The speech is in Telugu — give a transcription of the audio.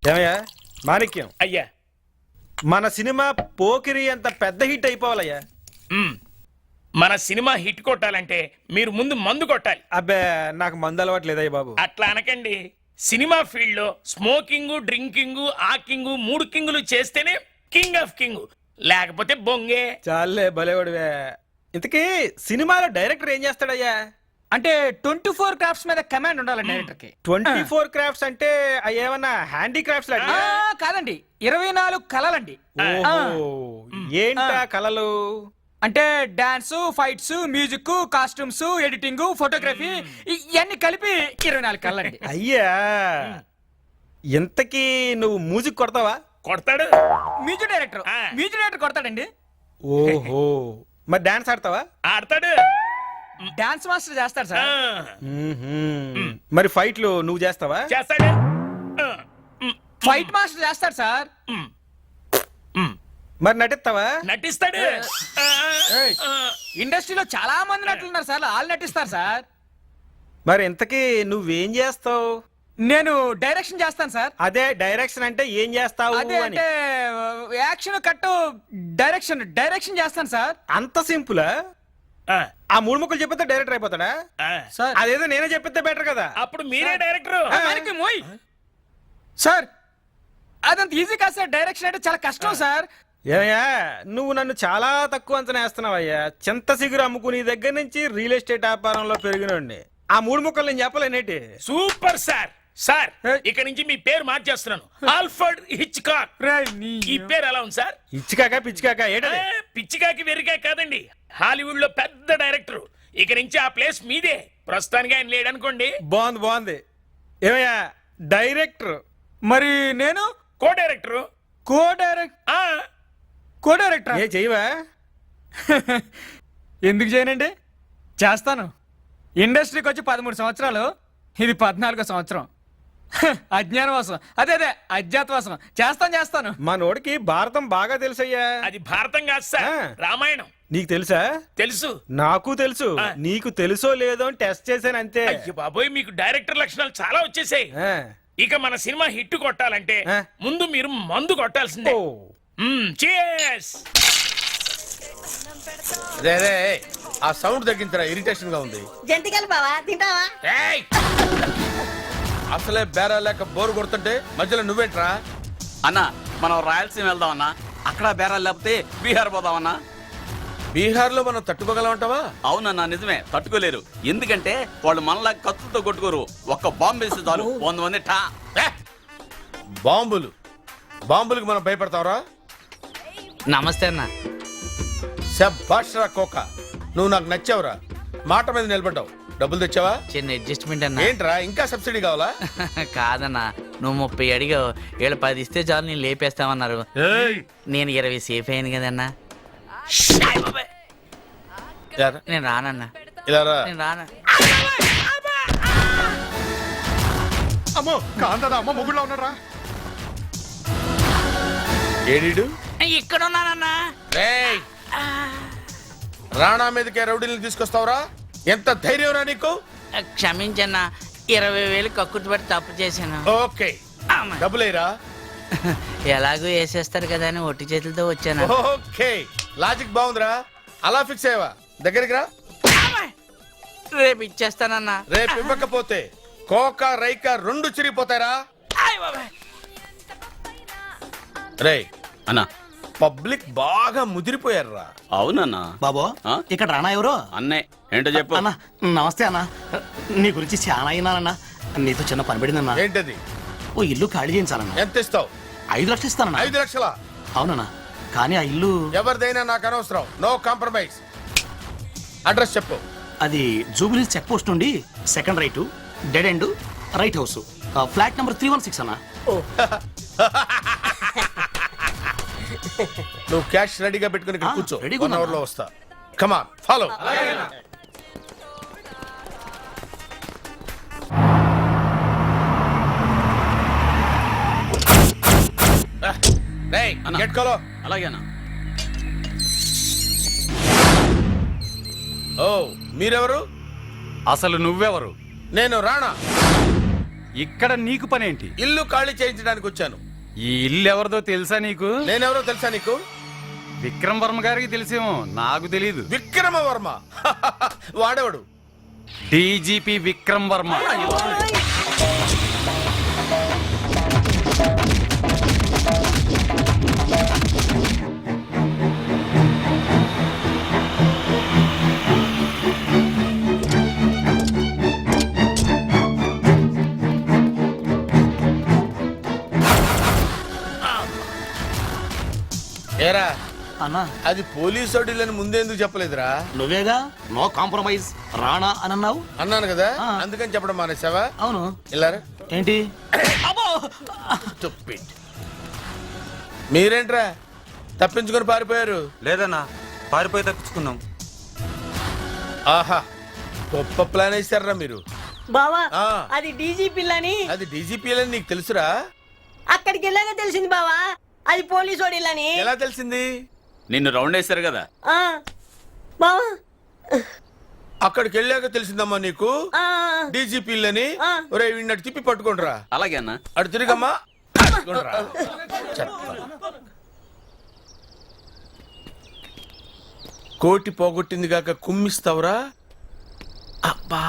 ఏమయ్యా మాణిక్యం, అయ్యా మన సినిమా పోకిరి అంత పెద్ద హిట్ అయిపోవాలయ్యా. మన సినిమా హిట్ కొట్టాలంటే మీరు ముందు మందు కొట్టాలి. అబ్బే నాకు మందు అలవాటు లేదయ్య బాబు. అట్లా అనకండి. సినిమా ఫీల్డ్ లో స్మోకింగ్, డ్రింకింగ్, ఆకింగ్ 3 కింగులు చేస్తేనే కింగ్ ఆఫ్ కింగ్, లేకపోతే బొంగే. చాలే భలేవాడివే. ఇంతకీ సినిమాలో డైరెక్టర్ ఏం చేస్తాడయ్యా? అంటే 24 క్రాఫ్ట్స్ మీద కమాండ్ ఉండాలి డైరెక్టర్ కి. 24 క్రాఫ్ట్స్ అంటే ఏమన్నా హ్యాండీక్రాఫ్ట్స్ లాంటి? కాదండి, 24 కళలండి. ఏంటా కళలు? అంటే dance, fights, music, costumes, editing, photography ఇవన్నీ కలిపి 24 కళలండి. అయ్యా ఇంతకీ నువ్వు మ్యూజిక్ కొడతావా? కొడతాడు. మ్యూజిక్ డైరెక్టర్ కొడతాడండి. ఓహో, మరి డాన్స్ ఆడతావా? ఆడతాడు. డాన్స్ మాస్టర్ చేస్తాడు సార్. మరి ఫైట్లు నువ్వు చేస్తావా? చేస్తాడు. ఫైట్ మాస్టర్ చేస్తాడు సార్. మరి నటిస్తావా? నటిస్తాడు. ఇండస్ట్రీలో చాలా మంది నటులున్నారు సార్, వాళ్ళు నటిస్తారు సార్. మరి ఇంతకీ నువ్వేం చేస్తావు? నేను డైరెక్షన్ చేస్తాను సార్. అదే డైరెక్షన్ అంటే ఏం చేస్తావు అదే అని. అంటే యాక్షన్ కట్టు డైరెక్షన్ చేస్తాను సార్. అంత సింపులా? ఆ 3 ముక్కలు చెప్పితే డైరెక్టర్ అయిపోతాడా? సార్ అదేదో నేనే చెప్పితే బెటర్ కదా. అప్పుడు మీరే డైరెక్టర్. సార్ అదంత ఈజీ కాదు సార్, డైరెక్షన్ అంటే చాలా కష్టం సార్. ఏమయ్యా నువ్వు నన్ను చాలా తక్కువ అంచనా వేస్తున్నావయ్యా. చింత సిగురు అమ్ముకుని దగ్గర నుంచి రియల్ ఎస్టేట్ వ్యాపారంలో పెరిగినండి. ఆ 3 ముక్కలు నేను చెప్పలేనేటి? Super sir. సార్ ఇక నుంచి మీ పేరు మార్చేస్తున్నాను. Alfred Hitchcock. ఈ పేరు ఎలా ఉంది సార్? ఇచ్చికాక పిచ్చికాక ఏంటది? పిచ్చికాకి వెరికా కాదండి, హాలీవుడ్ లో పెద్ద డైరెక్టర్. ఇక నుంచి ఆ ప్లేస్ మీదే. ప్రస్తుతానికి ఆయన లేడనుకోండి. బాగుంది. ఏమయ్యా డైరెక్టర్? మరి నేను కో డైరెక్టర్. కో డైరెక్టర్ ఏ చెయ్యవా? ఎందుకు చేయనండి, చేస్తాను. ఇండస్ట్రీకి వచ్చి 13 సంవత్సరాలు, ఇది 14వ సంవత్సరం. అజ్ఞానవాసం, అదే అజ్ఞాతవాసం. చేస్తాను. మా నోడికి భారతం బాగా తెలుసయ్యా. అది భారతం కాదు సార్, రామాయణం. నీకు తెలుసా? తెలుసు. నాకు తెలుసు. నీకు తెలుసో లేదో అని టెస్ట్ చేశాను అంతే. అయ్యో బాబోయ్, మీకు డైరెక్టర్ లక్షణాలు చాలా వచ్చేసాయి. ఇక మన సినిమా హిట్ కొట్టాలంటే ముందు మీరు మందు కొట్టాల్సిందే. cheers. ఆ సౌండ్ తగ్గించరా, ఇరిటేషన్ గా ఉంది. జంతికలు బావా తింటావా? అసలే బేరా లేక బోరు కొడుతుంటే మధ్యలో నువ్వేంట్రా? అన్నా మనం రాయలసీమ వెళ్దాం అన్నా, అక్కడ బేరాలు లేకపోతే బీహార్ పోదామన్నా. బీహార్ లో మనం తట్టుకోగలం అంటావా? అవునన్నా నిజమే, తట్టుకోలేరు. ఎందుకంటే వాళ్ళు మనలా కత్తులతో కొట్టుకోరు. ఒక్క బాంబు వేస్తే చాలు 100 మంది టా. బాంబులకు మనం భయపడతావరా? నమస్తే అన్న. శభాష్ రా కోక, నువ్వు నాకు నచ్చావురా. మాట మీద నిలబడ్డావు. డబ్బులు తెచ్చావా? చిన్న అడ్జస్ట్మెంట్ అన్న. ఏంట్రా ఇంకా సబ్సిడీ కావాలా? కాదన్నా, నువ్వు 30 అడిగావు, వీళ్ళు 10 ఇస్తే చాలు నేను లేపేస్తామన్నారు. నేను 20 సేఫ్ అయింది కదన్నా. నేను రానన్నా. నేను రానా. అమ్మో కాందా, అమ్మ మొగుడులో ఉన్నారా? ఏడీడు ఇక్కడ ఉన్నానన్నా. రాణా మీదకే రౌడీని తీసుకొస్తావురా? ఎంత ధైర్యం రా నీకు? క్షమించన్నా, 20,000 కక్కుర్తి పడి తప్పు చేశాను. ఓకే, డబ్బులేరా? ఎలాగో వేసేస్తారు కదా అని ఒట్టి చేతులతో వచ్చాను. ఓకే, లాజిక్ బాగుందిరా. అలా ఫిక్స్ అయ్యవా? దగ్గరికి రా. రేపు ఇచ్చేస్తానన్నా. రేపు ఇవ్వకపోతే కోక రైక 2 చిరిగిపోతారా? రే అన్నా పబ్లిక్ బాగా ముదిరిపోయారా? అవునన్నా. బాబో ఇక్కడ రానా ఎవరు? అన్నే ఏంటో చెప్పు. అన్నా నమస్తే అన్నా, నీ గురించి చాలా అయినానన్నా. నీతో చిన్న పని పడిందన్నా. ఏంటది? ఓ ఇల్లు ఖాళీ చేయించాలన్నా. ఎంత ఇస్తావు? 5 లక్షలు ఇస్తానన్నా. 5 లక్షలా? అవునన్నా, కానీ ఆ ఇల్లు ఎవరిదైనా నాకు అనవసరం. No compromise. అడ్రస్ చెప్పు. అది జూబిలీ చెక్ పోస్ట్ నుండి second right, dead end, right house, flat number 316 అన్నా. నువ్వు క్యాష్ రెడీగా పెట్టుకుని ఇక్కడ కూర్చో. రెడీగా 1 అవర్ లో వస్తా. Come on follow. గెట్ కాలో. అలాగేనా? ఓ మీరెవరు? అసలు నువ్వెవరు? నేను రాణా. ఇక్కడ నీకు పనేంటి? ఇల్లు ఖాళీ చేయించడానికి వచ్చాను. ఈ ఇల్లు ఎవరిదో తెలుసా నీకు? నేనెవరో తెలుసా నీకు? విక్రమ్ వర్మ గారికి తెలిసేమో, నాకు తెలీదు. విక్రమ వర్మ. వాడేవాడు డీజీపీ విక్రమ్ వర్మ. ఏరా, అన్నా అది పోలీసు ఇల్లని ముందెందుకు చెప్పలేదురా? నువ్వేగా నో కాంప్రమైజ్ రాణా అని అన్నావు. అన్నాను కదా, ఆ. అందుకని చెప్పడం మానేసావా? అవును. ఇల్లారా ఏంటి? Stupid. మీరేంట్రా తప్పించుకొని పారిపోయారు? లేదన్నా, పారిపోయి తప్పించుకున్నాం. ఆహా, గొప్ప ప్లాన్ వేసారా మీరు. బావా ఆ. అది డీజీ పిల్లని అది డీజీపీ అని నీకు తెలుసురా? అక్కడికి వెళ్ళాక తెలిసింది బావా అది పోలీసు వాడిల్లని. ఎలా తెలిసింది? నిన్ను రౌండ్ వేశారు కదా. ఆ, బావా అక్కడికి వెళ్ళాక తెలిసిందమ్మా నీకు ఆ, డీజీపీ అని. ఆ. ఒరే వీడినట్టు తిప్పి పట్టుకుంటురా. అలాగే అన్న. అటు తిరిగమ్మా. పట్టుకుంటురా. చెత్త. కోటి పోగొట్టింది కాక కుమ్మిస్తావురా? అబ్బా